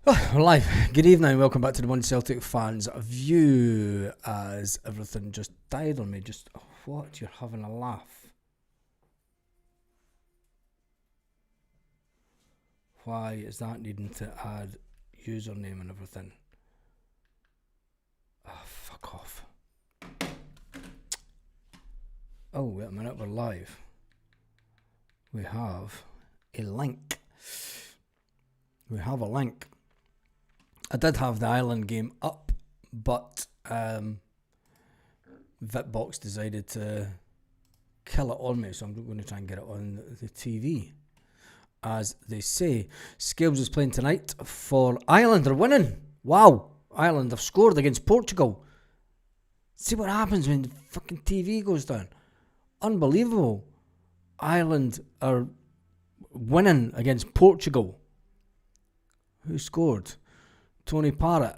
Oh, we're live. Good evening, welcome back to the One Celtic Fans View. As everything just died on me. What? You're having a laugh. Why is that needing to add username and everything? Oh, fuck off. Oh, wait a minute, we're live. We have a link. I did have the Ireland game up, but Vitbox decided to kill it on me, so I'm going to try and get it on the TV. As they say, Scales is playing tonight for Ireland. They're winning. Wow, Ireland have scored against Portugal. See what happens when the fucking TV goes down. Unbelievable. Ireland are winning against Portugal. Who scored? Troy Parrott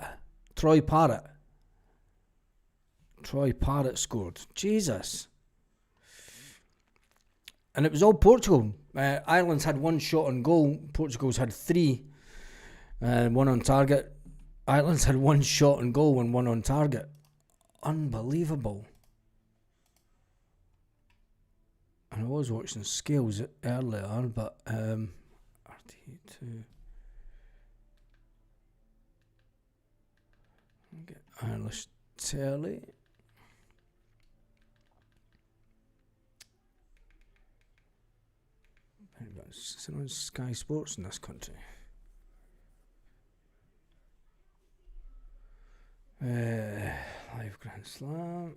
scored. Jesus. And it was all Portugal. Ireland's had one shot on goal. Portugal's had three. One on target. Ireland's had one shot on goal and one on target. Unbelievable. And I was watching Scales earlier, but RT2. Get Irish telly. It's on Sky Sports in this country. Live Grand Slam.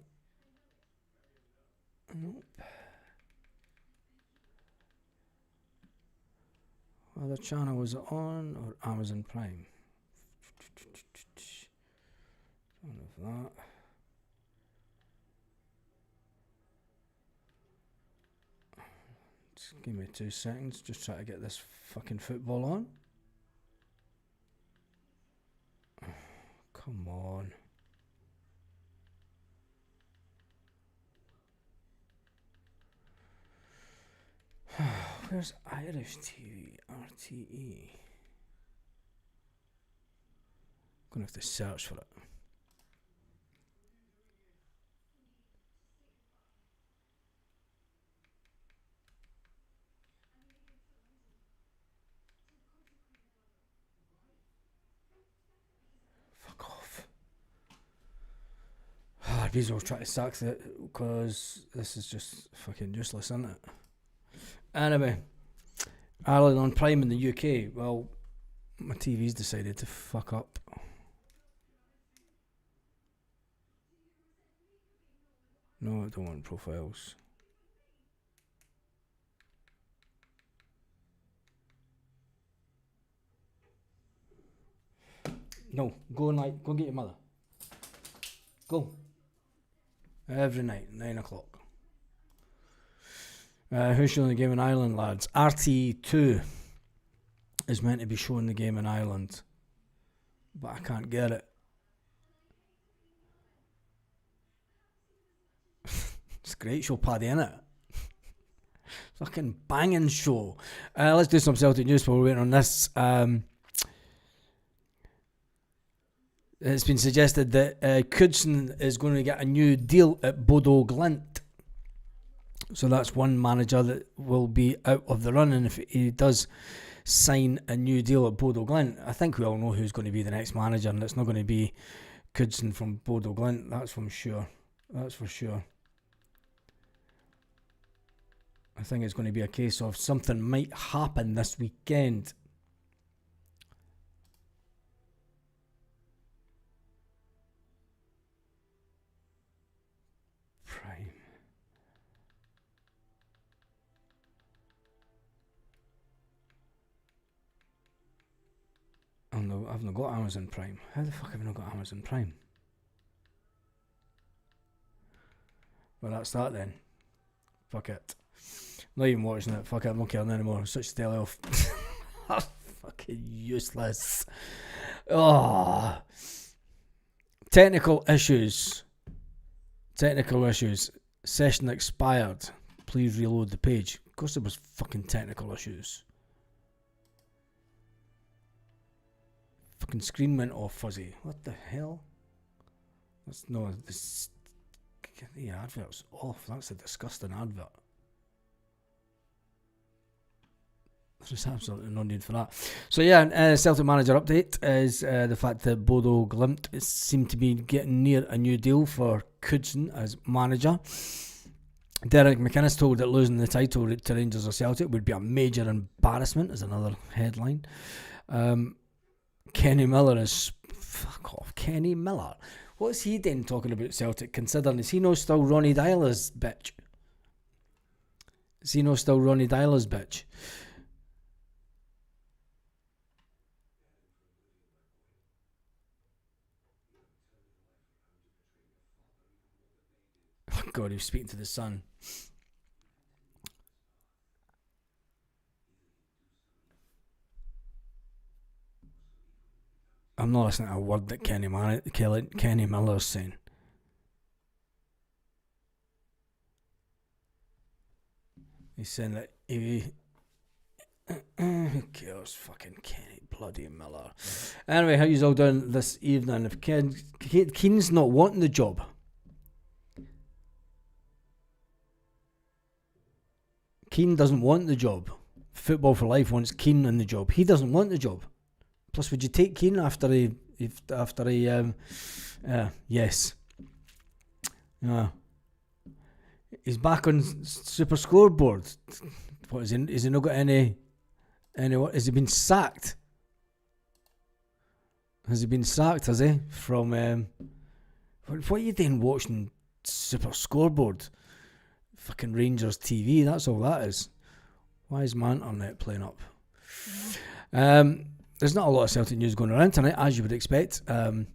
Nope. Other channel was it on or Amazon Prime? None of that. Just give me 2 seconds. Just try to get this fucking football on. Come on. Where's Irish TV? RTE. Gonna have to search for it. Fuck off. These will try to sack it because this is just fucking useless, isn't it? Anyway, Ireland on Prime in the UK. Well, my TV's decided to fuck up. No, I don't want profiles. No, go and get your mother. Go. Every night, 9 o'clock. Who's showing the game in Ireland, lads? RT2 is meant to be showing the game in Ireland, but I can't get it. It's a great show, Paddy, innit? Fucking banging show. Let's do some Celtic news while we're waiting on this. It's been suggested that Knudsen is going to get a new deal at Bodo Glimt. So that's one manager that will be out of the running if he does sign a new deal at Bodo Glimt. I think we all know who's going to be the next manager, and it's not going to be Knudsen from Bodo Glimt. That's for sure. I think it's going to be a case of something might happen this weekend. Prime. I've not got Amazon Prime. How the fuck have I not got Amazon Prime? Well, that's that then. Fuck it. Not even watching it. Fuck it, I'm not caring anymore. Switch the telly off. Fucking useless. Oh. Technical issues. Session expired. Please reload the page. Of course there was fucking technical issues. For fucking screen went off fuzzy. What the hell? That's no, this, the advert's off. That's a disgusting advert. There's absolutely no need for that. So yeah, Celtic manager update is the fact that Bodo Glimt seem to be getting near a new deal for Knudsen as manager. Derek McInnes told that losing the title to Rangers or Celtic would be a major embarrassment, is another headline. Kenny Miller is... Fuck off, Kenny Miller. What's he then talking about Celtic, considering is he no still Ronnie Dyler's bitch? Is he no still Ronnie Dyler's bitch? Oh God, he was speaking to the Sun. I'm not listening to a word that Kenny Miller's saying. He's saying that who cares? Fucking Kenny bloody Miller. Anyway, how you all doing this evening? If Keane's not wanting the job, Keane doesn't want the job. Football for Life wants Keane in the job. He doesn't want the job. Plus, would you take Keane after he yes. Yeah. He's back on Super Scoreboard. What is he? Has he not got any? What? Has he been sacked? Has he been sacked? Has he from? What are you doing watching Super Scoreboard? Fucking Rangers TV. That's all that is. Why is my internet playing up? There's not a lot of Celtic news going around tonight, as you would expect. A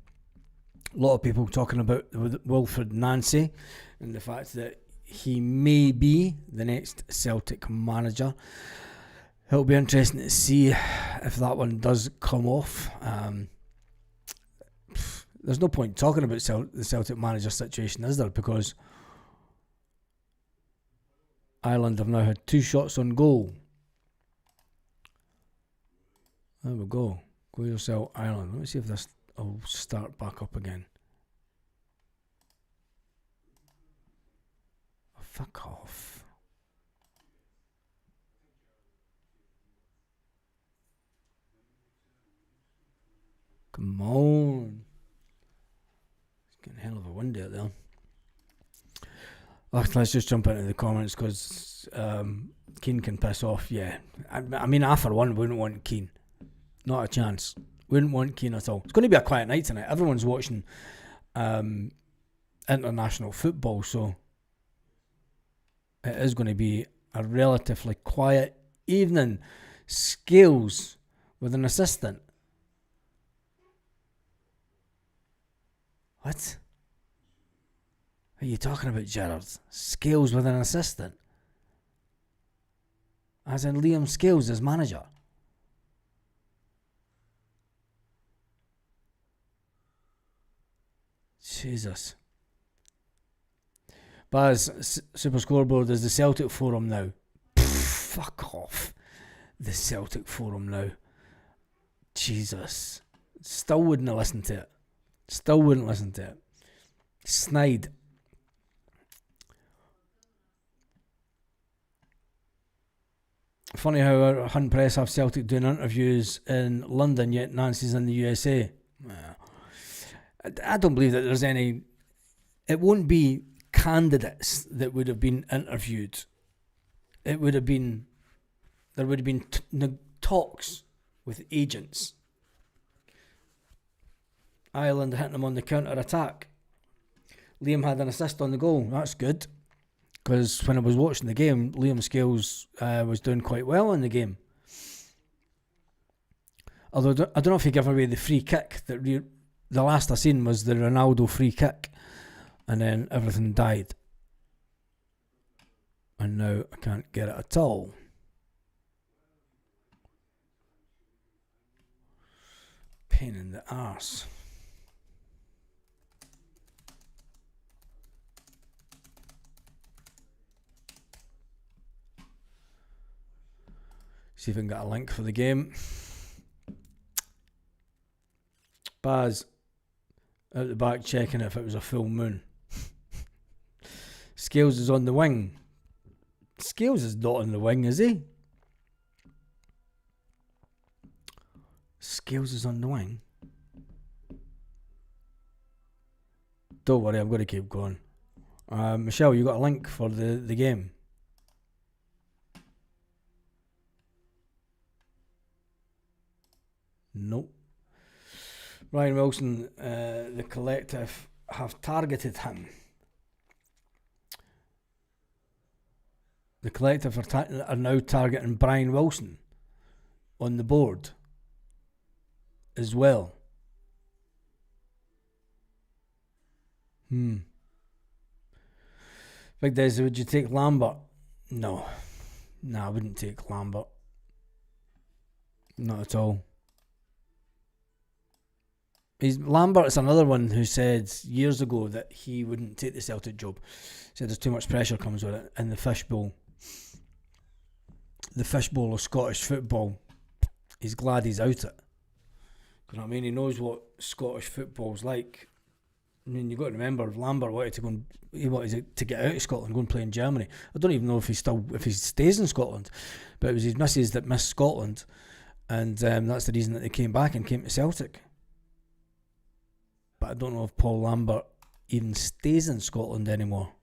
lot of people talking about Wilfred Nancy and the fact that he may be the next Celtic manager. It'll be interesting to see if that one does come off. There's no point talking about the Celtic manager situation, is there? Because Ireland have now had 2 shots on goal. There we go. Go yourself, Ireland. Let me see if this will start back up again. Oh, fuck off. Come on. It's getting a hell of a wind out there. Let's just jump into the comments because Keane can piss off. Yeah. I mean, I for one wouldn't want Keane. Not a chance. Wouldn't want Keane at all. It's going to be a quiet night tonight. Everyone's watching international football, so it is going to be a relatively quiet evening. Scales with an assistant. What? What are you talking about, Gerard? Scales with an assistant? As in Liam Scales as manager? Jesus. Baz, Super Scoreboard is the Celtic Forum now. Fuck off. The Celtic Forum now. Jesus. Still wouldn't listen to it. Still wouldn't listen to it. Snide. Funny how Hunt Press have Celtic doing interviews in London, yet Nancy's in the USA. I don't believe that there's any... It won't be candidates that would have been interviewed. It would have been... There would have been talks with agents. Ireland hitting them on the counter-attack. Liam had an assist on the goal. That's good. Because when I was watching the game, Liam Scales was doing quite well in the game. Although I don't know if he gave away the free kick. The last I seen was the Ronaldo free kick. And then everything died. And now I can't get it at all. Pain in the arse. See if I can get a link for the game. Spaz out the back checking if it was a full moon. Scales is on the wing. Scales is not on the wing, is he? Scales is on the wing. Don't worry, I'm going to keep going. Michelle, you got a link for the game? Nope. Brian Wilson, the collective have targeted him. The collective are now targeting Brian Wilson on the board as well. Big Daisy, would you take Lambert? No, I wouldn't take Lambert. Not at all. Lambert is another one who said years ago that he wouldn't take the Celtic job. Said there's too much pressure comes with it. And the fishbowl of Scottish football, he's glad he's out it. You know what I mean? He knows what Scottish football's like. I mean, you've got to remember, Lambert wanted to get out of Scotland, go and play in Germany. I don't even know if he stays in Scotland, but it was his missus that missed Scotland, and that's the reason that they came back and came to Celtic. But I don't know if Paul Lambert even stays in Scotland anymore.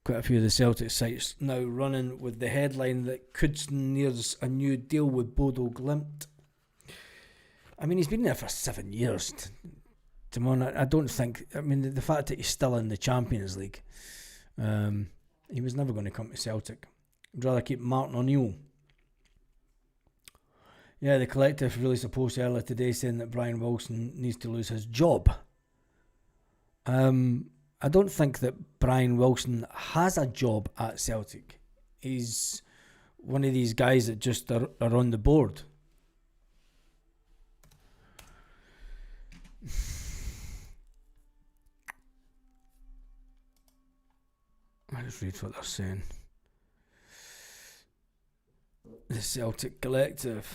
Quite a few of the Celtic sites now running with the headline that Coudson nears a new deal with Bodo Glimt. I mean, he's been there for 7 years. I don't think... I mean, the fact that he's still in the Champions League, he was never going to come to Celtic. I'd rather keep Martin O'Neill. Yeah, the collective released a post earlier today saying that Brian Wilson needs to lose his job. I don't think that Brian Wilson has a job at Celtic. He's one of these guys that just are on the board. I'll just read what they're saying. The Celtic collective.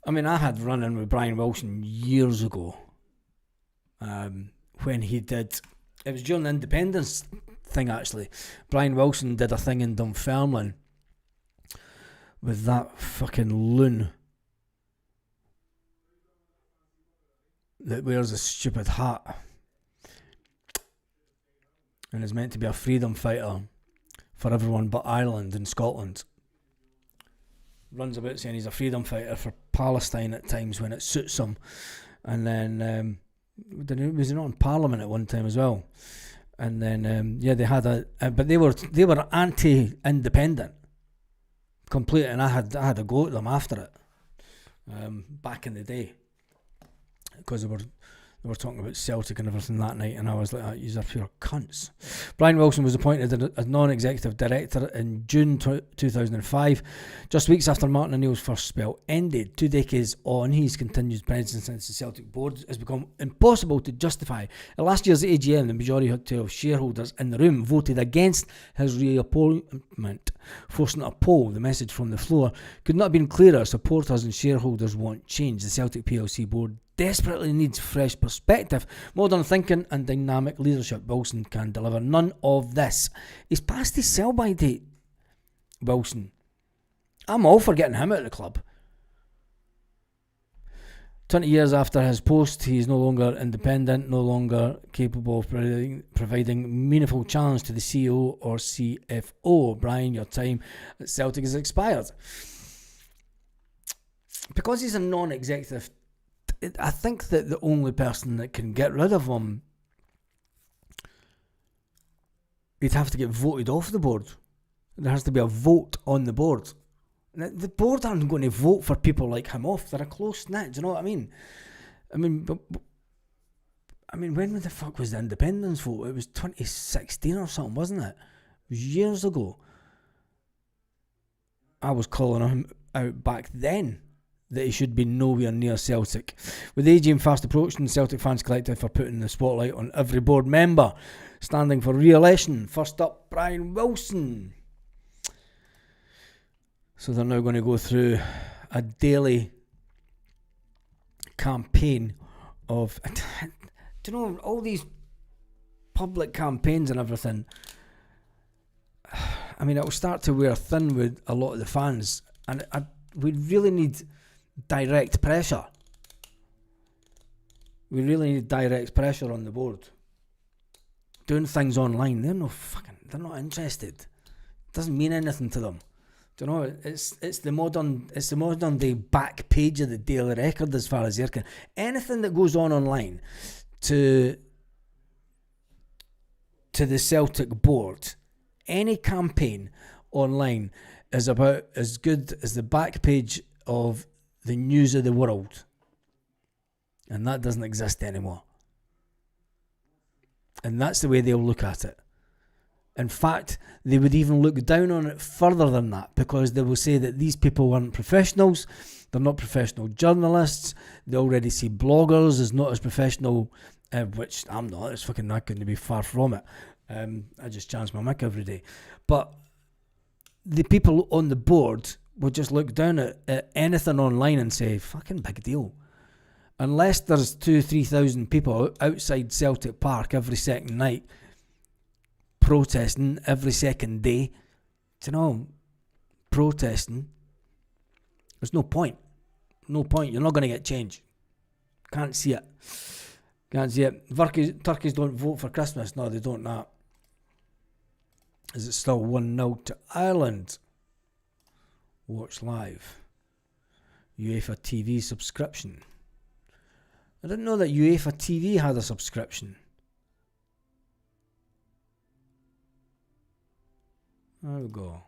I mean, I had run-in with Brian Wilson years ago. When he did... It was during the independence thing, actually. Brian Wilson did a thing in Dunfermline with that fucking loon that wears a stupid hat and is meant to be a freedom fighter for everyone but Ireland and Scotland. Runs about saying he's a freedom fighter for Palestine at times when it suits him, and then was he not in Parliament at one time as well? And then they had but they were anti-independent completely, and I had a go at them after it back in the day because they were talking about Celtic and everything that night, and I was like, "These are pure cunts." Brian Wilson was appointed as non-executive director in June 2005, just weeks after Martin O'Neill's first spell ended. 2 decades on, his continued presence since the Celtic board has become impossible to justify. At last year's AGM, the majority of shareholders in the room voted against his reappointment, forcing a poll. The message from the floor could not have been clearer. Supporters and shareholders want change. The Celtic PLC board desperately needs fresh perspective, modern thinking and dynamic leadership. Wilson can deliver none of this. He's past his sell-by date, Wilson. I'm all for getting him out of the club. 20 years after his post, he is no longer independent, no longer capable of providing meaningful challenge to the CEO or CFO. Brian, your time at Celtic has expired. Because he's a non-executive, I think that the only person that can get rid of him, he'd have to get voted off the board. There has to be a vote on the board. The board aren't going to vote for people like him off. They're a close knit. Do you know what I mean? I mean, when the fuck was the independence vote? It was 2016 or something, wasn't it? It was years ago. I was calling him out back then that he should be nowhere near Celtic. With the AGM fast approaching, Celtic fans collective for putting the spotlight on every board member standing for re-election. First up, Brian Wilson. So they're now going to go through a daily campaign of, do you know, all these public campaigns and everything. I mean, it'll start to wear thin with a lot of the fans, and we really need direct pressure. We really need direct pressure on the board. Doing things online, they're not interested. Doesn't mean anything to them. Do you know? It's the modern day back page of the Daily Record as far as they're concerned. Anything that goes on online to the Celtic board, any campaign online is about as good as the back page of the News of the World. And that doesn't exist anymore. And that's the way they'll look at it. In fact, they would even look down on it further than that, because they will say that these people aren't professionals, they're not professional journalists, they already see bloggers as not as professional, which I'm not. It's fucking not going to be far from it. I just chance my mic every day. But the people on the board will just look down at anything online and say, fucking big deal. Unless there's 2,000-3,000 people outside Celtic Park every second night protesting every second day, do you know, protesting, there's no point. No point. You're not going to get change. Can't see it. Can't see it. Turkeys don't vote for Christmas. No, they don't. That. Is it still 1-0 to Ireland? Watch live. UEFA TV subscription. I didn't know that UEFA TV had a subscription. There we go.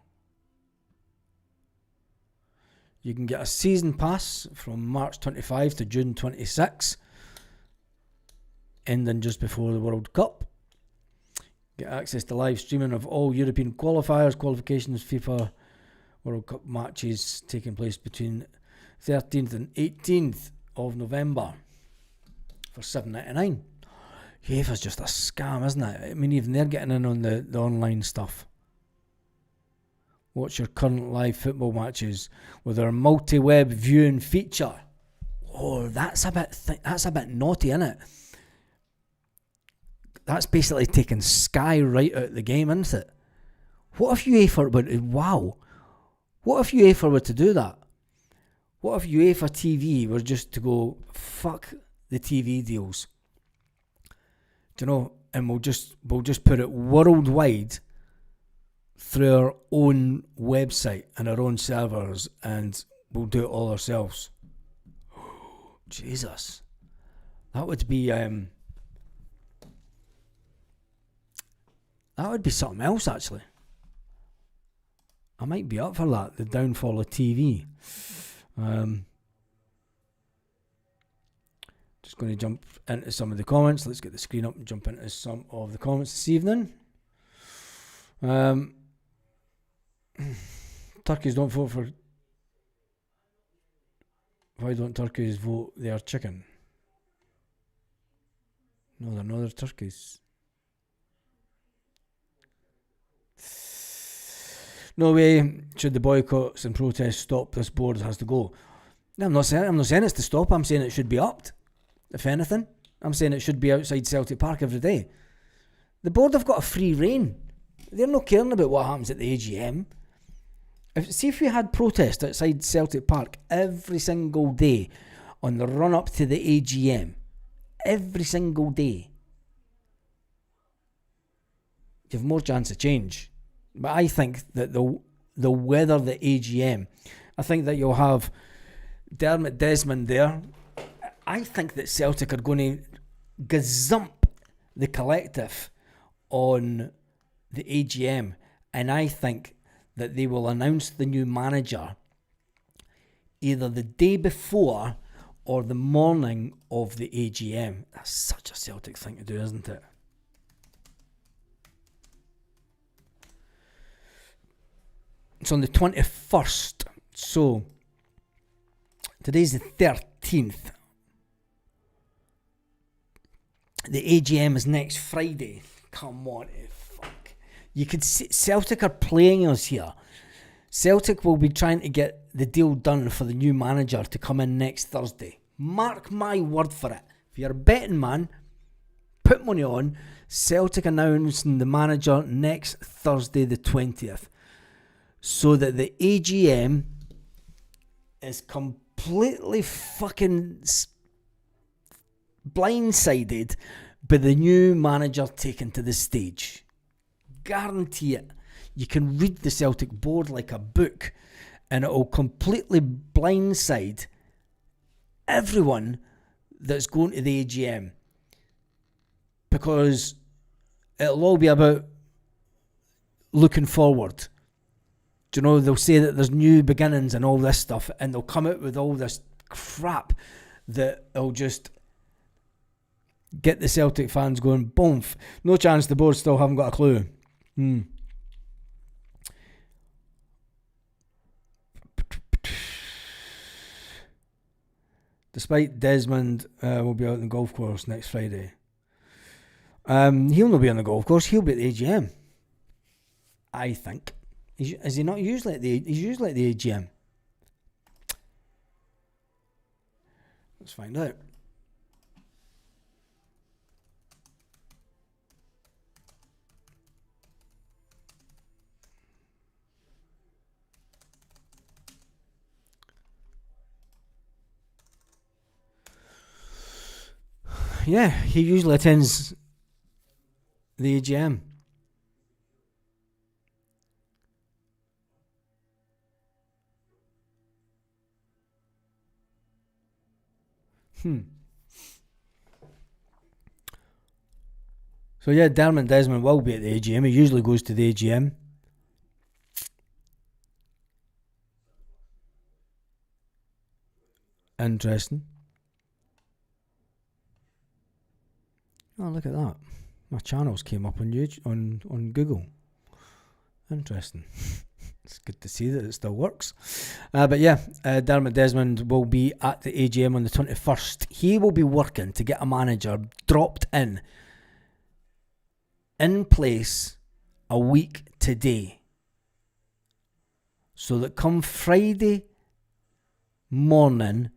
You can get a season pass from March 25 to June 26, ending just before the World Cup. Get access to live streaming of all European qualifiers, qualifications, FIFA World Cup matches taking place between 13th and 18th of November for $7.99. UEFA's just a scam, isn't it? I mean, even they're getting in on the online stuff. Watch your current live football matches with our multi-web viewing feature. Oh, that's a bit naughty, isn't it? That's basically taking Sky right out of the game, isn't it? What if UEFA were to do that? What if UEFA TV were just to go, fuck the TV deals? Do you know? And we'll just put it worldwide through our own website and our own servers, and we'll do it all ourselves. Jesus. That would be something else, actually. I might be up for that, the downfall of TV. Just going to jump into some of the comments. Let's get the screen up and jump into some of the comments this evening. Turkeys don't vote for... Why don't turkeys vote they are chicken? No, they're not. They're turkeys. No way should the boycotts and protests stop. This board has to go. No, I'm not saying it's to stop. I'm saying it should be upped. If anything, I'm saying it should be outside Celtic Park every day. The board have got a free rein. They're not caring about what happens at the AGM. If we had protests outside Celtic Park every single day on the run up to the AGM, every single day, you have more chance of change. But I think that the weather the AGM, I think that you'll have Dermot Desmond there. I think that Celtic are going to gazump the collective on the AGM, and I think that they will announce the new manager either the day before or the morning of the AGM. That's such a Celtic thing to do, isn't it? It's on the 21st, so Today's the 13th. The AGM is next Friday. Come on, fuck. You could see Celtic are playing us here. Celtic will be trying to get the deal done for the new manager to come in next Thursday. Mark my word for it. If you're a betting man, put money on Celtic announcing the manager next Thursday the 20th. So that the AGM is completely fucking blindsided by the new manager taken to the stage. Guarantee it. You can read the Celtic board like a book and it will completely blindside everyone that's going to the AGM, because it'll all be about looking forward. Do you know, they'll say that there's new beginnings and all this stuff, and they'll come out with all this crap that'll just get the Celtic fans going, boom, no chance, the board still haven't got a clue. Despite Desmond will be out on the golf course next Friday. He'll not be on the golf course, he'll be at the AGM. I think. Is he not usually at the... He's usually at the AGM. Let's find out. Yeah, he usually attends the AGM. So yeah, Dermot Desmond will be at the AGM. He usually goes to the AGM. Interesting. Oh, look at that. My channels came up on YouTube, on Google. Interesting. It's good to see that it still works. But yeah, Dermot Desmond will be at the AGM on the 21st. He will be working to get a manager dropped in place a week today. So that come Friday morning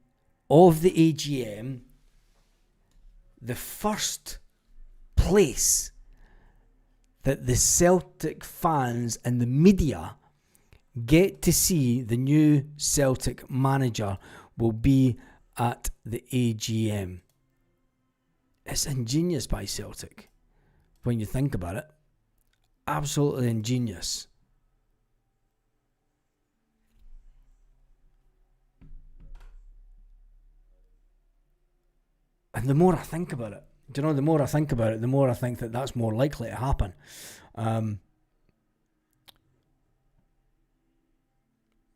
of the AGM, the first place that the Celtic fans and the media get to see the new Celtic manager will be at the AGM. It's ingenious by Celtic when you think about it. Absolutely ingenious. And the more I think about it, do you know, the more I think about it, the more I think that that's more likely to happen. Let's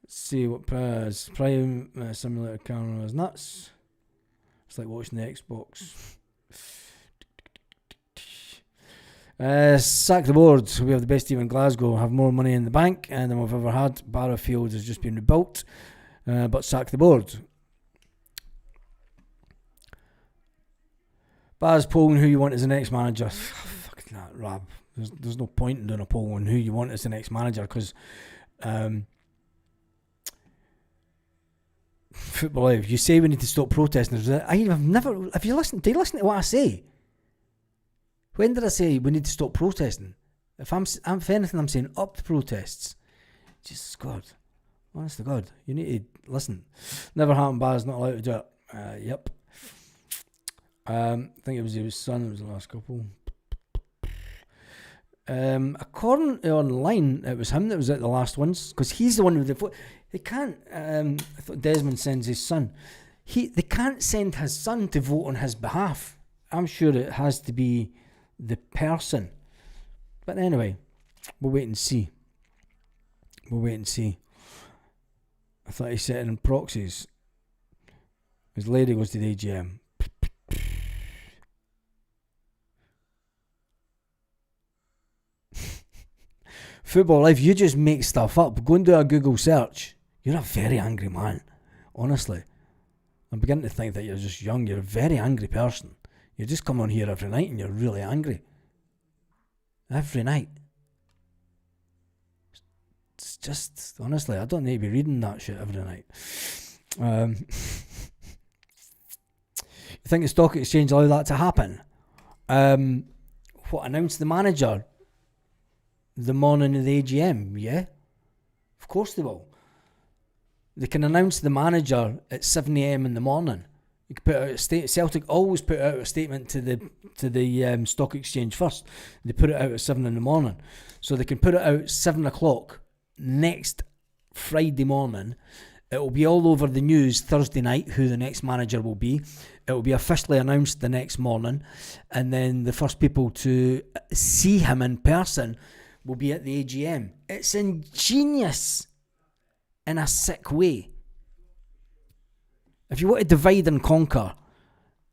see what Prime Simulator camera is nuts. It's like watching the Xbox. Sack the board. We have the best team in Glasgow. Have more money in the bank than we've ever had. Barrowfield has just been rebuilt. But sack the board. Baz polling who you want as the next manager. Fucking that, Rab. There's no point in doing a poll on who you want as the next manager, because Football Live, you say we need to stop protesting. Have you listened? Do you listen to what I say? When did I say we need to stop protesting? If anything, I'm saying up the protests. Jesus God. Honest to God. You need to listen. Never happened, Baz, not allowed to do it. Yep. I think it was his son. It was the last couple. According to online, it was him that was at the last ones, because he's the one with the vote. They can't. I thought Desmond sends his son. They can't send his son to vote on his behalf. I'm sure it has to be the person. But anyway, we'll wait and see. I thought he set in proxies. His lady goes to the AGM. Football Life, you just make stuff up. Go and do a Google search. You're a very angry man, honestly. I'm beginning to think that you're just young. You're a very angry person. You just come on here every night and you're really angry. Every night. It's just, honestly, I don't need to be reading that shit every night. You think the stock exchange allow that to happen? What, announce the manager the morning of the AGM? Yeah, of course they will. They can announce the manager at 7 a.m. in the morning. You can put out a Celtic always put out a statement to the stock exchange first. They put it out at 7 in the morning, so they can put it out 7 o'clock next Friday morning. It will be all over the news Thursday night who the next manager will be. It will be officially announced the next morning, and then the first people to see him in person will be at the AGM. It's ingenious in a sick way. If you want to divide and conquer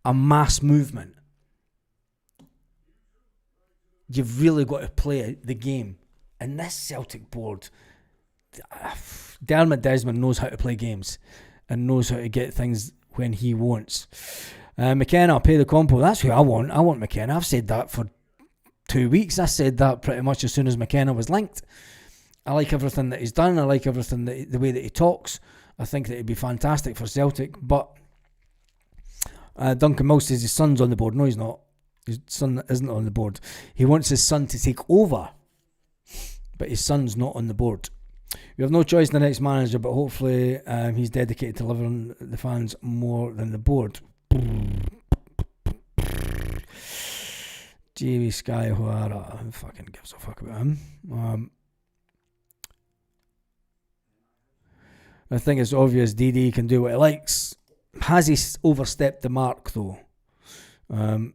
a mass movement, you've really got to play the game. And this Celtic board, Dermot Desmond knows how to play games and knows how to get things when he wants. McKenna, pay the compo. That's who I want. I want McKenna. I've said that for 2 weeks. I said that pretty much as soon as McKenna was linked. I like everything that he's done. I like everything the way that he talks. I think that he'd be fantastic for Celtic. But Duncan Mills says his son's on the board. No, he's not. His son isn't on the board. He wants his son to take over, but his son's not on the board. We have no choice in the next manager, but hopefully he's dedicated to delivering the fans more than the board. Jamie Sky Huara, who fucking gives a fuck about him? I think it's obvious DD can do what he likes. Has he overstepped the mark though? Can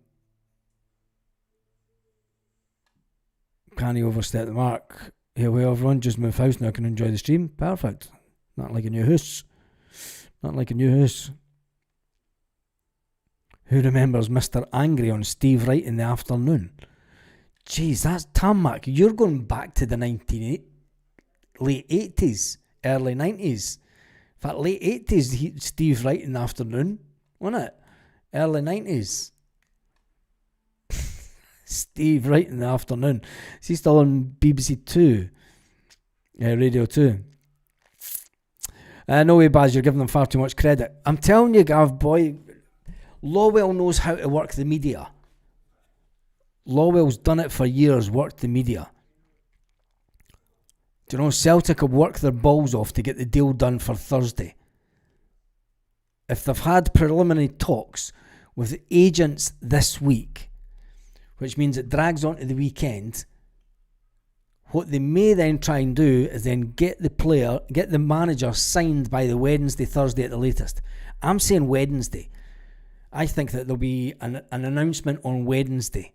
he overstep the mark? Hey, well, everyone, just move house now. I can enjoy the stream. Perfect. Not like a new house. Not like a new house. Who remembers Mr. Angry on Steve Wright in the afternoon? Jeez, that's Tarmac. You're going back to the late 80s, early 90s. In fact, late 80s, Steve Wright in the afternoon, wasn't it? Early 90s. Steve Wright in the afternoon. Is he still on BBC 2? Radio 2. No way, Baz, you're giving them far too much credit. I'm telling you, Gav, boy, Lawwell knows how to work the media. Lawwell's done it for years, worked the media. Do you know, Celtic will work their balls off to get the deal done for Thursday. If they've had preliminary talks with agents this week, which means it drags on to the weekend, what they may then try and do is then get the manager signed by the Wednesday, Thursday at the latest. I'm saying Wednesday. I think that there'll be an announcement on Wednesday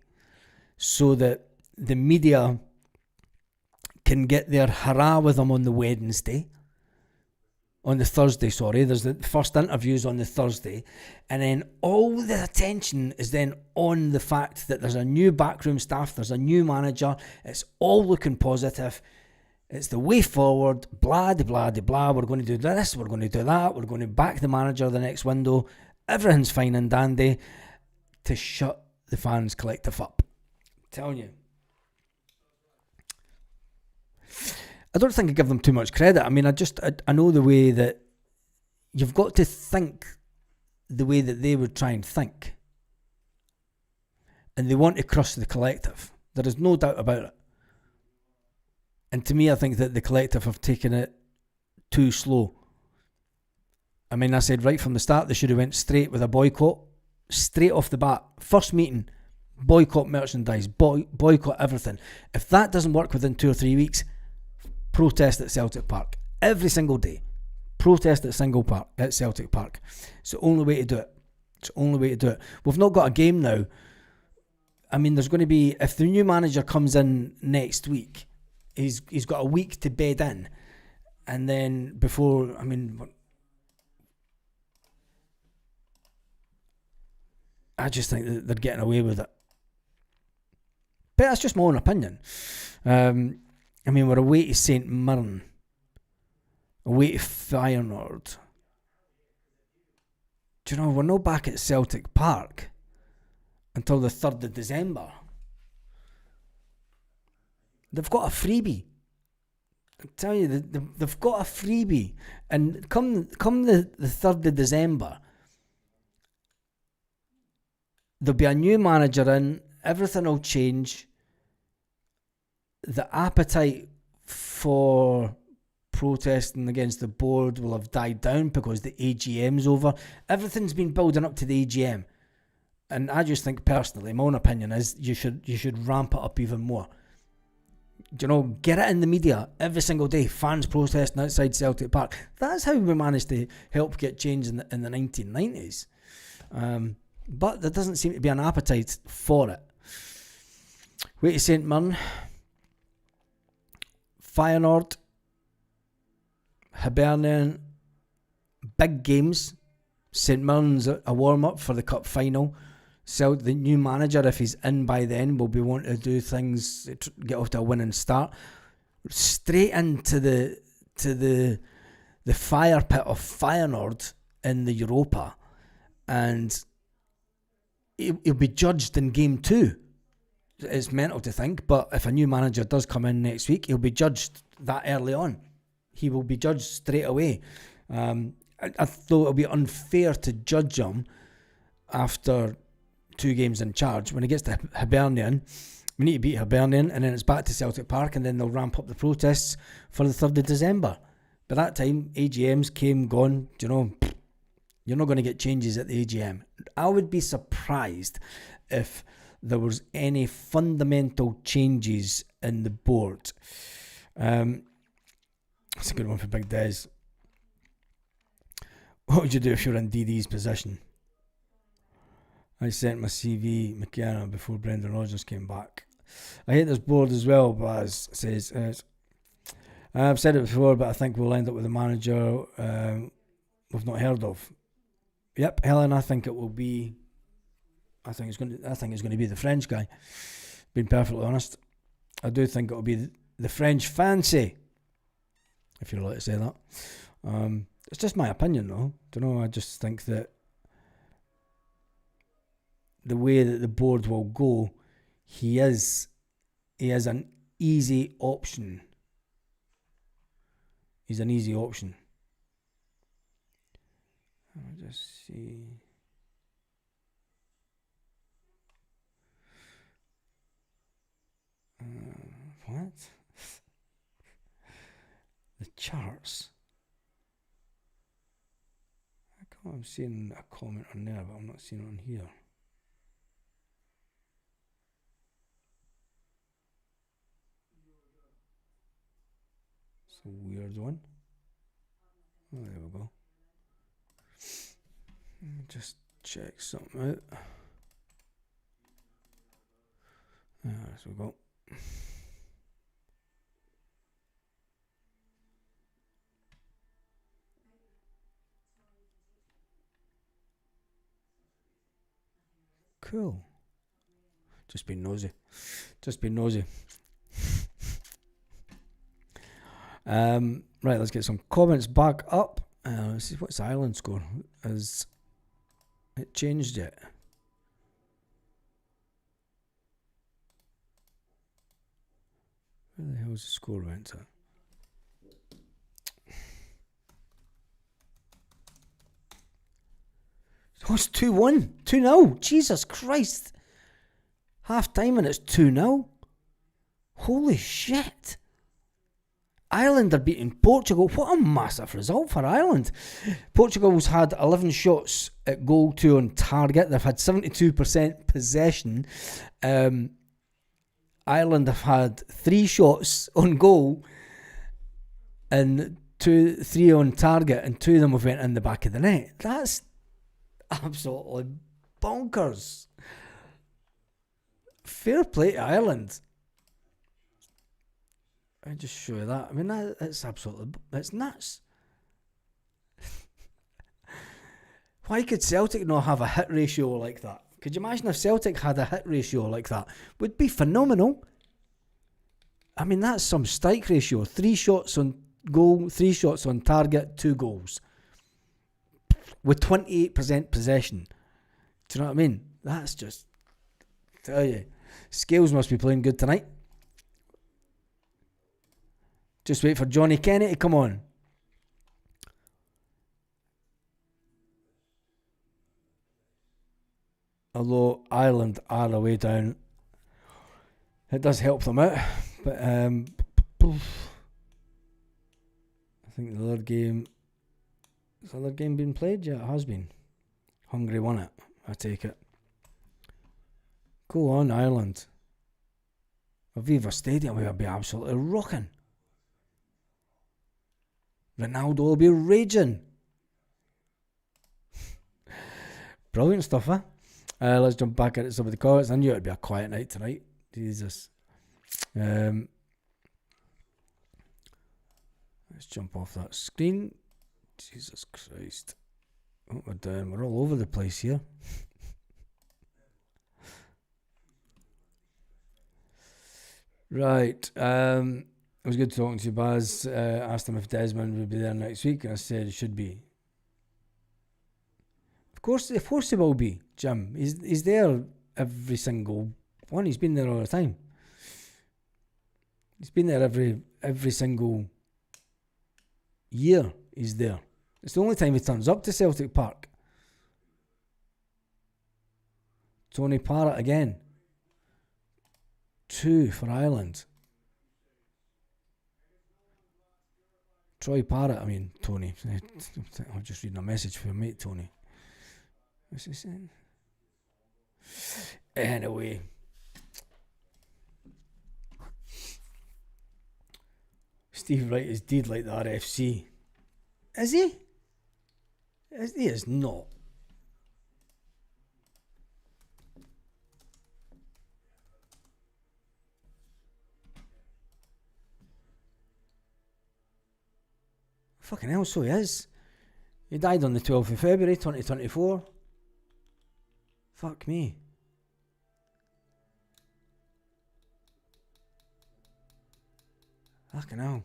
so that the media can get their hurrah with them on the Wednesday. On the Thursday, sorry. There's the first interviews on the Thursday. And then all the attention is then on the fact that there's a new backroom staff, there's a new manager, it's all looking positive, it's the way forward, blah, de blah, de blah, we're going to do this, we're going to do that, we're going to back the manager the next window, everything's fine and dandy, to shut the fans' collective up. I'm telling you. I don't think I give them too much credit. I mean, I know the way that you've got to think the way that they would try and think. And they want to crush the collective. There is no doubt about it. And to me, I think that the collective have taken it too slow. I mean, I said right from the start, they should have went straight with a boycott. Straight off the bat. First meeting, boycott merchandise, boycott everything. If that doesn't work within 2 or 3 weeks, protest at Celtic Park. Every single day. Protest at Celtic Park. It's the only way to do it. It's the only way to do it. We've not got a game now. I mean, there's going to be, if the new manager comes in next week, he's got a week to bed in. And then before, I mean, I just think that they're getting away with it. But that's just my own opinion. I mean, we're away to St Mirren, away to Feyenoord. do you know, we're not back at Celtic Park until the 3rd of December. They've got a freebie. I tell you, they've got a freebie. And come the 3rd of December, there'll be a new manager in, everything will change. The appetite for protesting against the board will have died down because the AGM's over. Everything's been building up to the AGM. And I just think personally, my own opinion is you should ramp it up even more. Do you know, get it in the media every single day. Fans protesting outside Celtic Park. That's how we managed to help get change in the 1990s. But there doesn't seem to be an appetite for it. Way to St Mirren. Feyenoord. Hibernian. Big games. St Mirren's a warm-up for the cup final. So the new manager, if he's in by then, will be wanting to do things, get off to a winning start. Straight into the fire pit of Feyenoord in the Europa. And he'll be judged in game 2. It's mental to think, but if a new manager does come in next week, he'll be judged that early on. He will be judged straight away. I thought it would be unfair to judge him after 2 games in charge. When he gets to Hibernian, we need to beat Hibernian, and then it's back to Celtic Park, and then they'll ramp up the protests for the 3rd of December. By that time, AGMs came, gone. Do you know, you're not going to get changes at the AGM. I would be surprised if there was any fundamental changes in the board. That's a good one for Big Des. What would you do if you were in DD's position? I sent my CV McKenna before Brendan Rodgers came back. I hate this board as well, but as says, I've said it before, but I think we'll end up with a manager we've not heard of. Yep, Helen, I think it will be. I think it's going to be the French guy. Being perfectly honest, I do think it will be the French fancy, if you're allowed to say that. It's just my opinion, though. Don't know. I just think that the way that the board will go, he is an easy option. He's an easy option. I'll just see. What? The charts. I'm seeing a comment on there, but I'm not seeing it on here. It's a weird one. Oh, there we go. Let me just check something out. There we go. Cool. Just being nosy. Right, let's get some comments back up. Let's see, what's Ireland score? Has it changed yet? Where the hell's the score went to? Oh, it's 2-1. 2-0. Jesus Christ. Half time and it's 2-0. Holy shit. Ireland are beating Portugal. What a massive result for Ireland. Portugal's had 11 shots at goal, 2 on target. They've had 72% possession. Ireland have had 3 shots on goal and 3 on target, and 2 of them have went in the back of the net. That's absolutely bonkers. Fair play to Ireland. I just show you that. I mean, that's absolutely, that's nuts. Why could Celtic not have a hit ratio like that? Could you imagine if Celtic had a hit ratio like that? Would be phenomenal. I mean, that's some strike ratio. 3 shots on goal, 3 shots on target, 2 goals. with 28% possession. Do you know what I mean? That's just, tell you, Scales must be playing good tonight. Just wait for Johnny Kenny to come on. Although Ireland are away down, it does help them out. But I think the other game, has the other game been played? Yeah, it has been. Hungary won it, I take it. Go on, Ireland. Aviva Stadium will be absolutely rocking. Ronaldo will be raging. Brilliant stuff, huh? Let's jump back into some of the comments. I knew it would be a quiet night tonight. Jesus. Let's jump off that screen. Jesus Christ. What we're doing, we're all over the place here. Right. It was good talking to you, Baz. Asked him if Desmond would be there next week, and I said he should be. Of course he will be, Jim. He's there every single one. He's been there all the time. He's been there every single year. He's there. It's the only time he turns up to Celtic Park. Tony Parrott again. 2 for Ireland. Troy Parrott, Tony. I'm just reading a message for your mate, Tony. What's he saying? Anyway. Steve Wright is dead like the RFC. Is he? He is not. Fucking hell, so he is. He died on the 12th of February 2024. Fuck me. Fucking hell.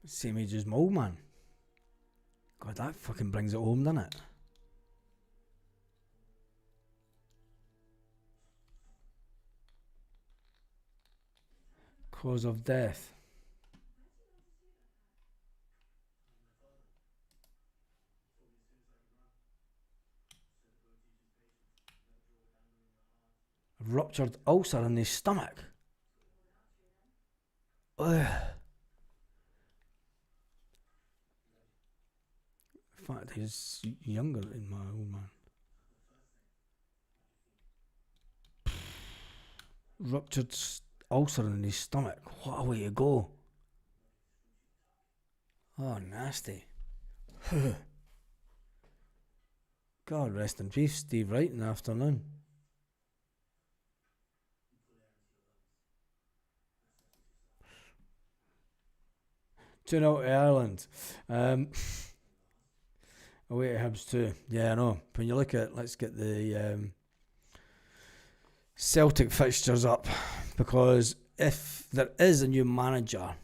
Same age as my old man. God, that fucking brings it home, doesn't it? Cause of death. Ruptured ulcer in his stomach. Ugh. In fact, he's younger than my old man. Ruptured ulcer in his stomach. What a way to go. Oh, nasty. God rest in peace, Steve Wright, in the afternoon. 2-0 to Ireland. Away to Hibs too. Yeah, I know. When you look at, let's get the Celtic fixtures up, because if there is a new manager,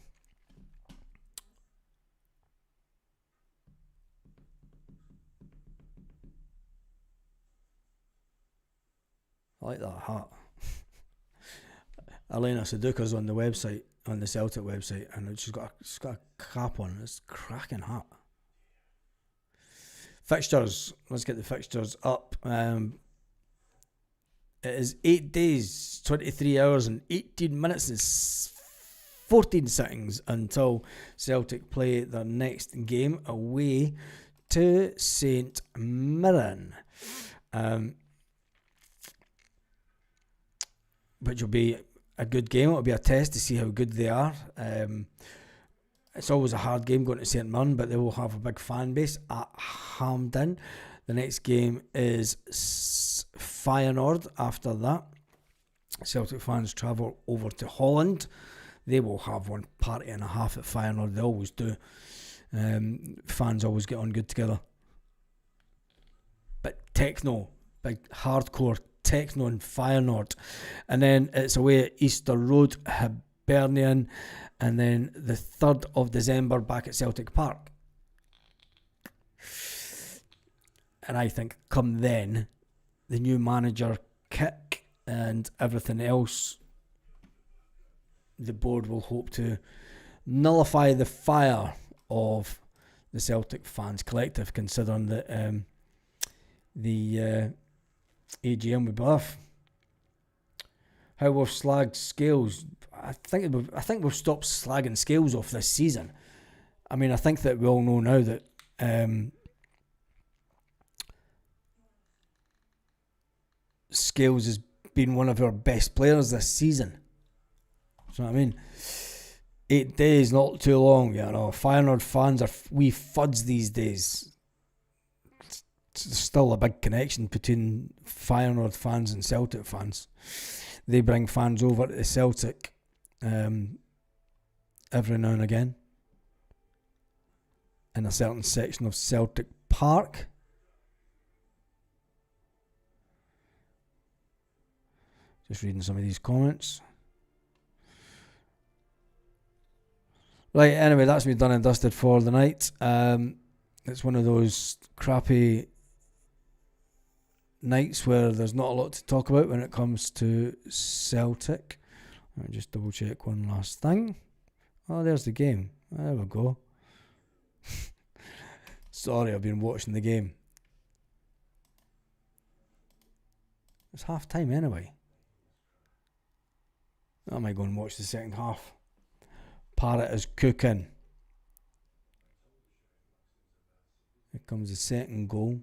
I like that hat. Elena Suduka's on the website, on the Celtic website, and she's got a cap on. It's a cracking hat. Fixtures. Let's get the fixtures up. It is 8 days, 23 hours and 18 minutes and 14 seconds until Celtic play their next game away to St Mirren. Which will be a good game. It'll be a test to see how good they are. It's always a hard game going to St Mirren, but they will have a big fan base at Hampden. The next game is Feyenoord after that. Celtic fans travel over to Holland. They will have one party and a half at Feyenoord. They always do. Fans always get on good together. But techno, big hardcore techno in Feyenoord. And then it's away at Easter Road, Hibernian. And then the 3rd of December back at Celtic Park. And I think come then, the new manager kick and everything else, the board will hope to nullify the fire of the Celtic fans collective, considering that the AGM will be off. How we've slagged Scales. I think we've stopped slagging Scales off this season. I mean, I think that we all know now that Scales has been one of our best players this season. You know what I mean? 8 days, not too long, you know. Feyenoord fans are wee fuds these days. There's still a big connection between Feyenoord fans and Celtic fans. They bring fans over to Celtic every now and again in a certain section of Celtic Park. Just reading some of these comments. Right, anyway, that's me done and dusted for the night. It's one of those crappy nights where there's not a lot to talk about when it comes to Celtic. Let me just double check one last thing. Oh, there's the game. There we go. Sorry, I've been watching the game. It's half time anyway. I might go and watch the second half. Parrott is cooking. Here comes the second goal.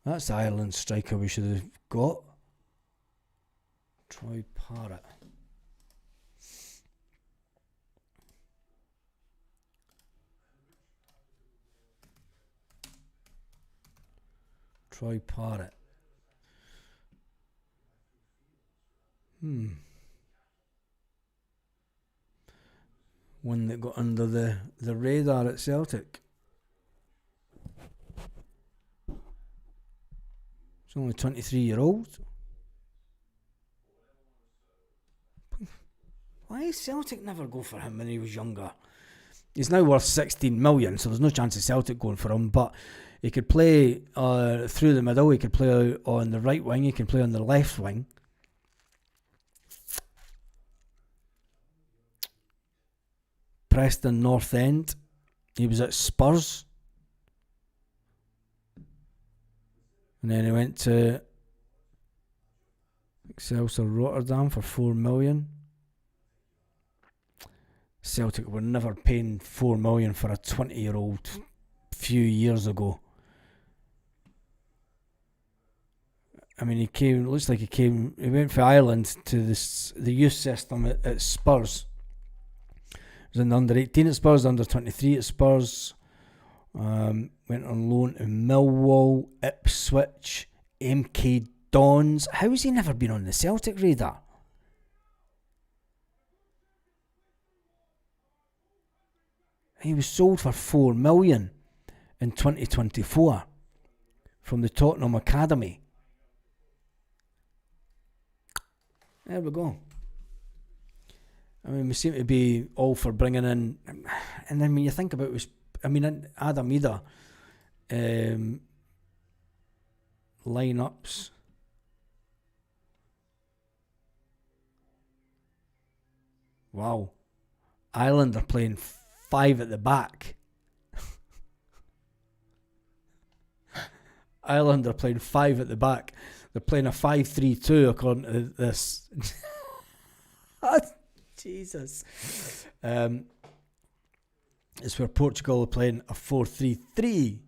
That's the Ireland striker we should have got. Troy Parrott. Troy Parrott. One that got under the radar at Celtic. He's only 23-year-old. Why did Celtic never go for him when he was younger? He's now worth 16 million, so there's no chance of Celtic going for him, but he could play through the middle, he could play on the right wing, he can play on the left wing. Preston North End. He was at Spurs. And then he went to Excelsior Rotterdam for 4 million. Celtic were never paying 4 million for a 20-year-old few years ago. I mean, he went for Ireland to the youth system at Spurs. He was in the under-18 at Spurs, under-23 at Spurs. Went on loan to Millwall, Ipswich, MK Dons. How has he never been on the Celtic radar? He was sold for 4 million in 2024 from the Tottenham Academy. There we go. I mean, we seem to be all for bringing in, and then when you think about it, Adam Ida lineups. Wow. Ireland are playing 5 at the back. Ireland are playing 5 at the back. They're playing a 5-3-2 according to this. Jesus. It's where Portugal are playing a 4-3-3.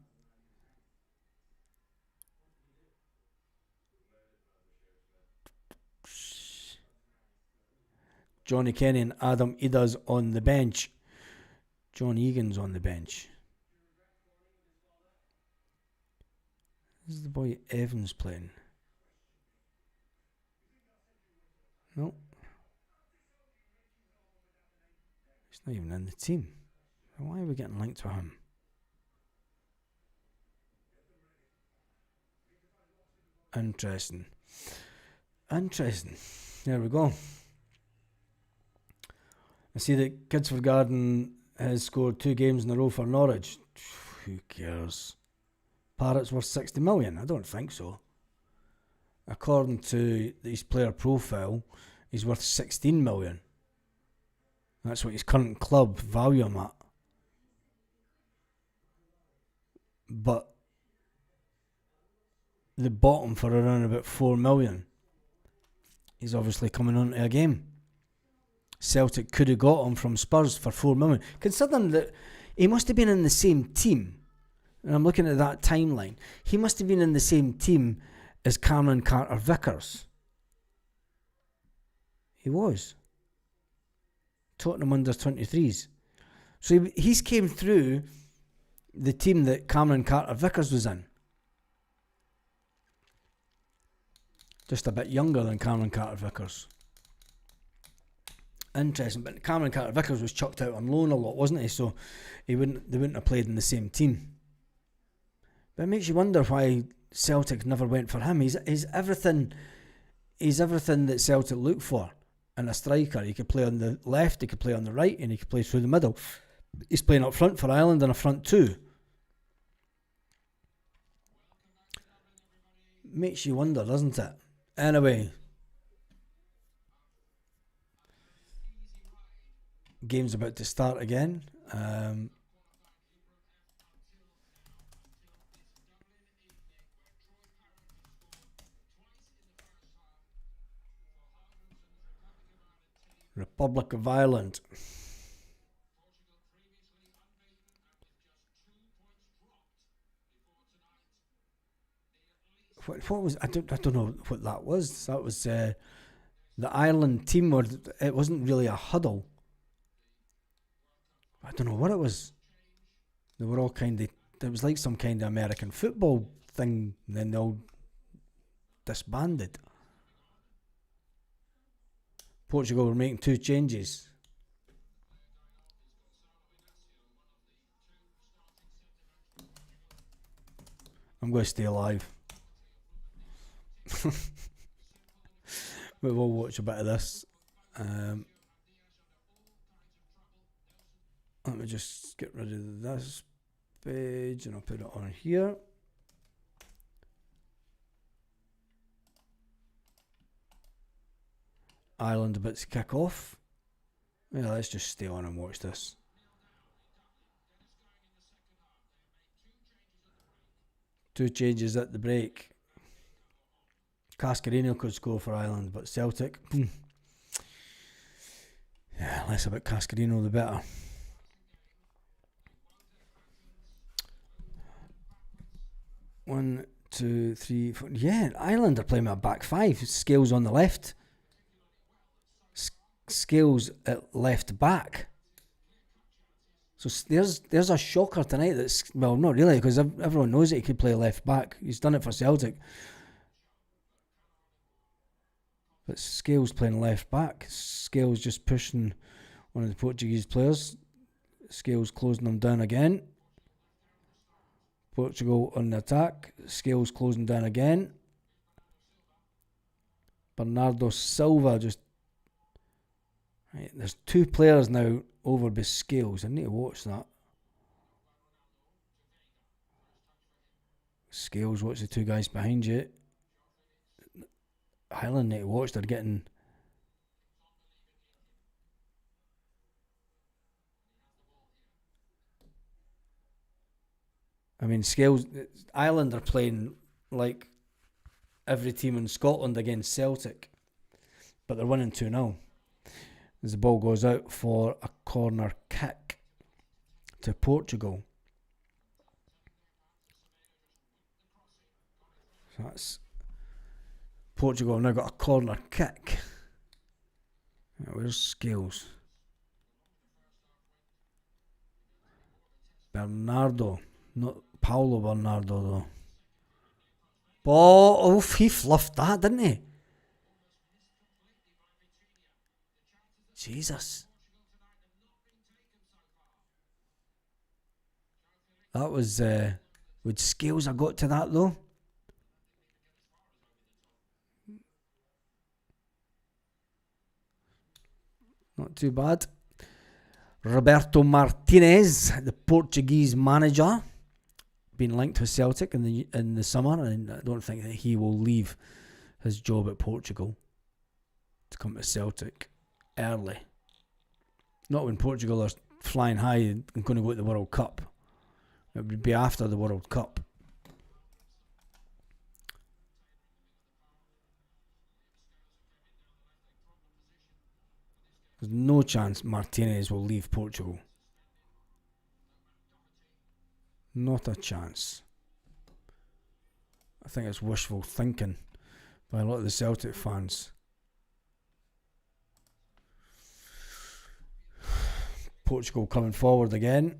Johnny Kenny and Adam Ida's on the bench. John Egan's on the bench. This is the boy Evans playing. No. He's not even in the team. Why are we getting linked to him? Interesting. There we go. I see that Kids for Garden has scored 2 games in a row for Norwich. Who cares? Parrott's worth 60 million? I don't think so. According to his player profile, he's worth 16 million. That's what his current club value him at. But they bought him for around about 4 million. He's obviously coming on to a game. Celtic could have got him from Spurs for 4 million. Considering that he must have been in the same team, and I'm looking at that timeline, he must have been in the same team as Cameron Carter-Vickers. He was. Tottenham under 23s. So he's came through the team that Cameron Carter-Vickers was in. Just a bit younger than Cameron Carter-Vickers. Interesting, but Cameron Carter-Vickers was chucked out on loan a lot, wasn't he? So they wouldn't have played in the same team. But it makes you wonder why Celtic never went for him. He's everything that Celtic look for in a striker. He could play on the left, he could play on the right, and he could play through the middle. He's playing up front for Ireland and a front two. Makes you wonder, doesn't it? Anyway, game's about to start again. Republic of Ireland. What was I don't know what that was. That was the Ireland team, or it wasn't really a huddle. I don't know what it was. They were all kind of. It was like some kind of American football thing. And then they all disbanded. Portugal were making 2 changes. I'm going to stay alive. But we'll watch a bit of this. Let me just get rid of this page and I'll put it on here. Ireland about to kick off. Yeah, let's just stay on and watch this. Two changes at the break. Cascarino could score for Ireland, but Celtic. Yeah, less about Cascarino the better. One, two, three, four. Yeah, Ireland are playing with a back five. Scales on the left. Scales at left back. So there's a shocker tonight. That's, well, not really, because everyone knows that he could play left back. He's done it for Celtic. But Scales playing left back. Scales just pushing one of the Portuguese players. Scales closing them down again. Portugal on the attack. Scales closing down again. Bernardo Silva just... Right, there's 2 players now over by Scales. I need to watch that. Scales, watch the 2 guys behind you. Highland need to watch. They're getting... I mean, Scales... Ireland are playing like every team in Scotland against Celtic. But they're winning 2-0. As the ball goes out for a corner kick to Portugal. So that's... Portugal have now got a corner kick. Where's Scales? Bernardo. Not Paulo Bernardo though. Oh, he fluffed that, didn't he? Jesus. That was... would Scales have got to that though? Not too bad. Roberto Martinez, the Portuguese manager, been linked with Celtic in the summer, and I don't think that he will leave his job at Portugal to come to Celtic early. Not when Portugal are flying high and going to go to the World Cup. It would be after the World Cup. There's no chance Martinez will leave Portugal. Not a chance. I think it's wishful thinking by a lot of the Celtic fans. Portugal coming forward again.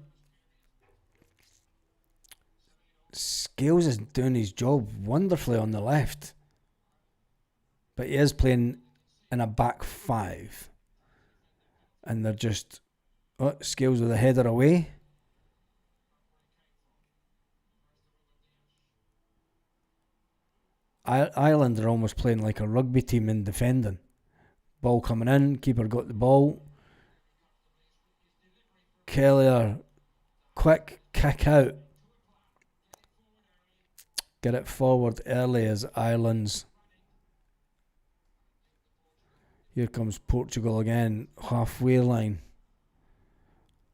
Scales is doing his job wonderfully on the left. But he is playing in a back five. And they're just... Oh, Scales with a header away. Ireland are almost playing like a rugby team in defending. Ball coming in, keeper got the ball. Kelleher, quick kick out. Get it forward early as Ireland's. Here comes Portugal again, halfway line.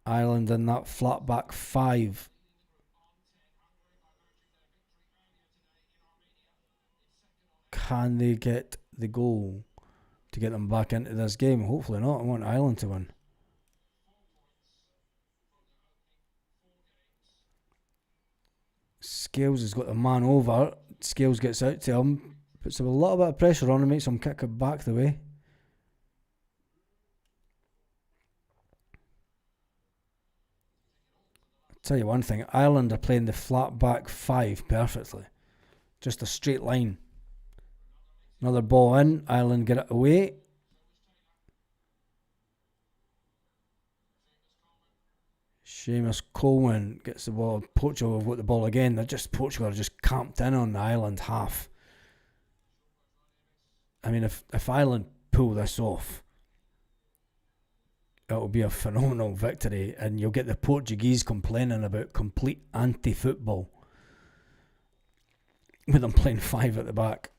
Ireland in that flat back five. Can they get the goal to get them back into this game? Hopefully not. I want Ireland to win. Scales has got the man over. Scales gets out to him. Puts a little bit of pressure on him. Makes him kick it back the way. I'll tell you one thing. Ireland are playing the flat back five perfectly. Just a straight line. Another ball in. Ireland get it away. Seamus Coleman gets the ball. Portugal have got the ball again. Portugal are just camped in on the Ireland half. I mean, if Ireland pull this off, it'll be a phenomenal victory, and you'll get the Portuguese complaining about complete anti-football with them playing five at the back.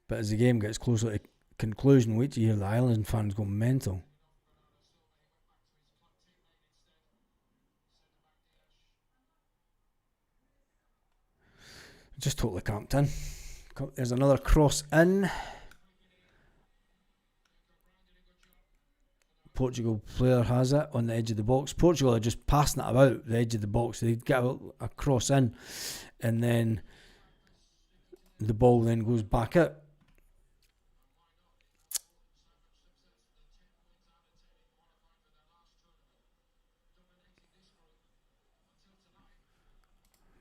But as the game gets closer to conclusion, wait till you hear the Ireland fans go mental. Just totally camped in. There's another cross in. Portugal player has it on the edge of the box. Portugal are just passing it about the edge of the box. They get a cross in, and then the ball then goes back out.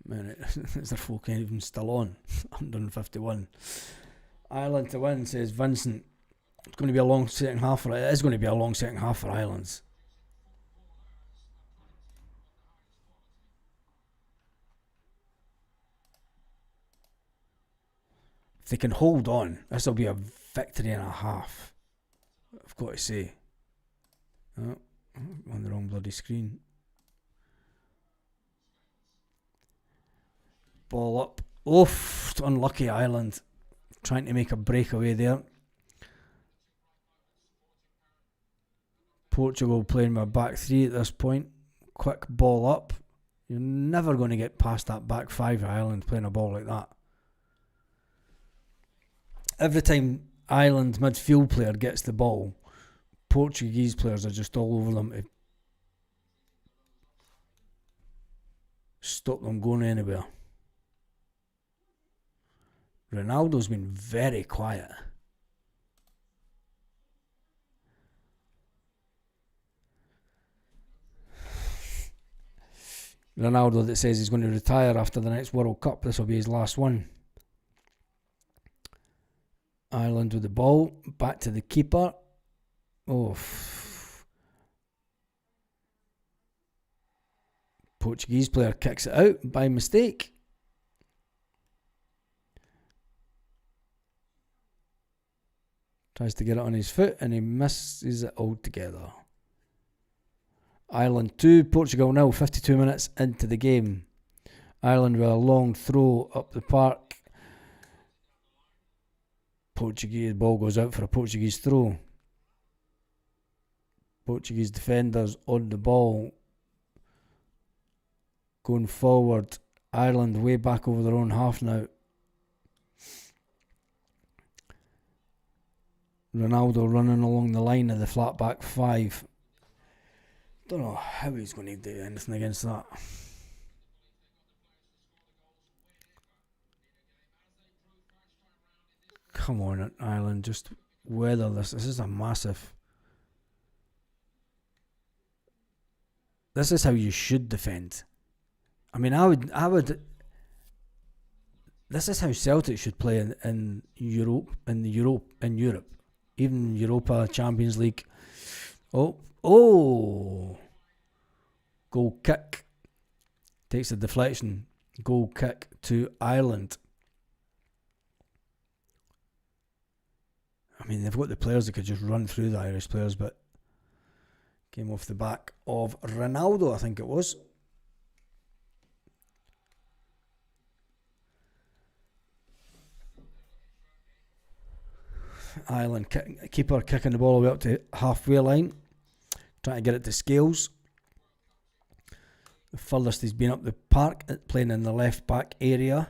Man, is their folk even still on? 151. Ireland to win, says Vincent. It's going to be a long second half for it. It is going to be a long second half for Ireland. If they can hold on, this will be a victory and a half. I've got to say. Oh, on the wrong bloody screen. Ball up. Oof, unlucky Ireland. Trying to make a breakaway there. Portugal playing with a back three at this point. Quick ball up. You're never going to get past that back five of Ireland playing a ball like that. Every time Ireland midfield player gets the ball, Portuguese players are just all over them to stop them going anywhere. Ronaldo's been very quiet. Ronaldo that says he's going to retire after the next World Cup. This will be his last one. Ireland with the ball. Back to the keeper. Oh. Portuguese player kicks it out by mistake. Tries to get it on his foot and he misses it altogether. Ireland 2, Portugal 0, 52 minutes into the game. Ireland with a long throw up the park. Portuguese ball goes out for a Portuguese throw. Portuguese defenders on the ball. Going forward. Ireland way back over their own half now. Ronaldo running along the line of the flat back 5. Don't know how he's going to do anything against that. Come on, Ireland, just weather this. This is a massive. This is how you should defend. I mean, I would. This is how Celtic should play in Europe, in Europe, even Europa, Champions League. Oh, goal kick. Takes a deflection. Goal kick to Ireland. I mean, they've got the players that could just run through the Irish players, but came off the back of Ronaldo, I think it was. Ireland keeper kicking the ball away up to halfway line, trying to get it to Scales. The furthest he's been up the park, playing in the left back area.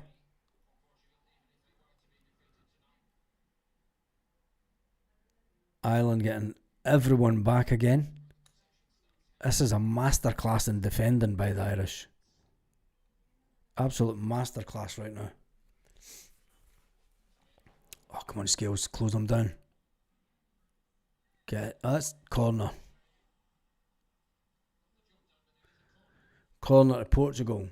Ireland getting everyone back again. This is a masterclass in defending by the Irish. Absolute masterclass right now. Oh, come on, Scales, close them down. That's corner. Corner to Portugal.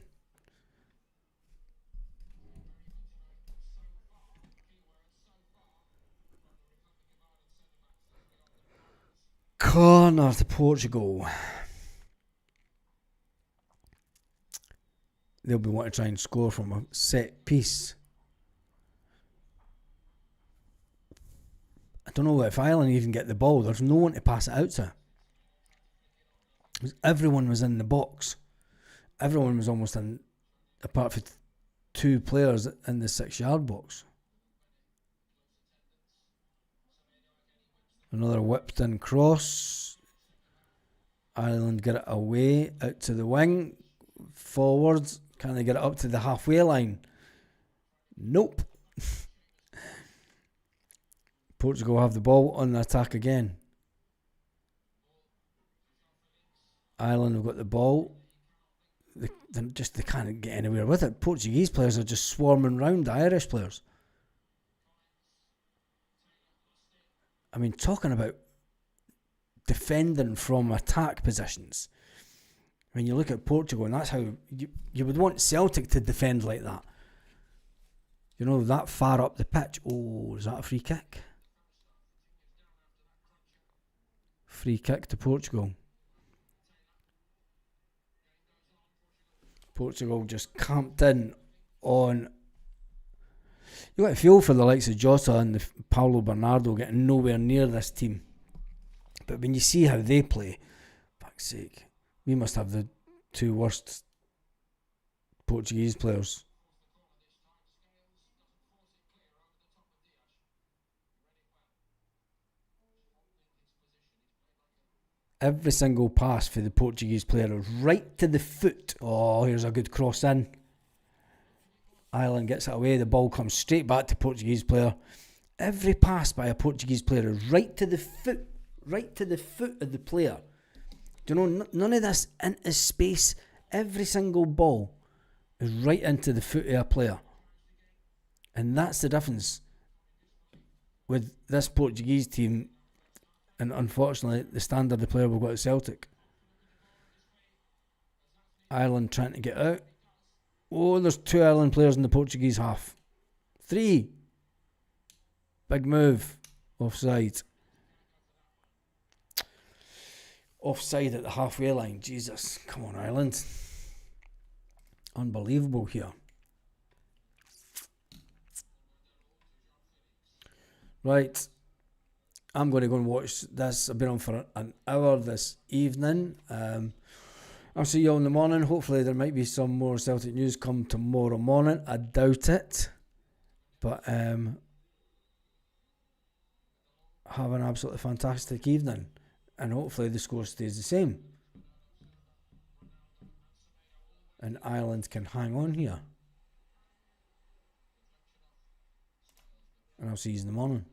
Corner to Portugal. They'll be wanting to try and score from a set piece. I don't know if Ireland even get the ball. There's no one to pass it out to. Everyone was in the box. Everyone was almost in, apart from 2 players in the 6-yard box. Another whipped in cross. Ireland get it away, out to the wing. Forwards. Can they get it up to the halfway line? Nope. Portugal have the ball on the attack again. Ireland have got the ball. They can't get anywhere with it. Portuguese players are just swarming round the Irish players. I mean, talking about defending from attack positions. When you look at Portugal, and that's how you would want Celtic to defend like that. You know, that far up the pitch. Oh, is that a free kick? Free kick to Portugal. Portugal just camped in on. You got to feel for the likes of Jota and the Paulo Bernardo getting nowhere near this team. But when you see how they play, fuck's sake, we must have the 2 worst Portuguese players. Every single pass for the Portuguese player is right to the foot. Oh, here's a good cross in. Ireland gets it away. The ball comes straight back to Portuguese player. Every pass by a Portuguese player is right to the foot. Right to the foot of the player. Do you know, none of this into space. Every single ball is right into the foot of a player. And that's the difference with this Portuguese team. And unfortunately, the standard of player we've got at Celtic. Ireland trying to get out. Oh, there's 2 Ireland players in the Portuguese half. 3. Big move. Offside. Offside at the halfway line. Jesus. Come on, Ireland. Unbelievable here. Right. I'm going to go and watch this. I've been on for an hour this evening. I'll see you all in the morning. Hopefully there might be some more Celtic news come tomorrow morning. I doubt it. But have an absolutely fantastic evening. And hopefully the score stays the same. And Ireland can hang on here. And I'll see you in the morning.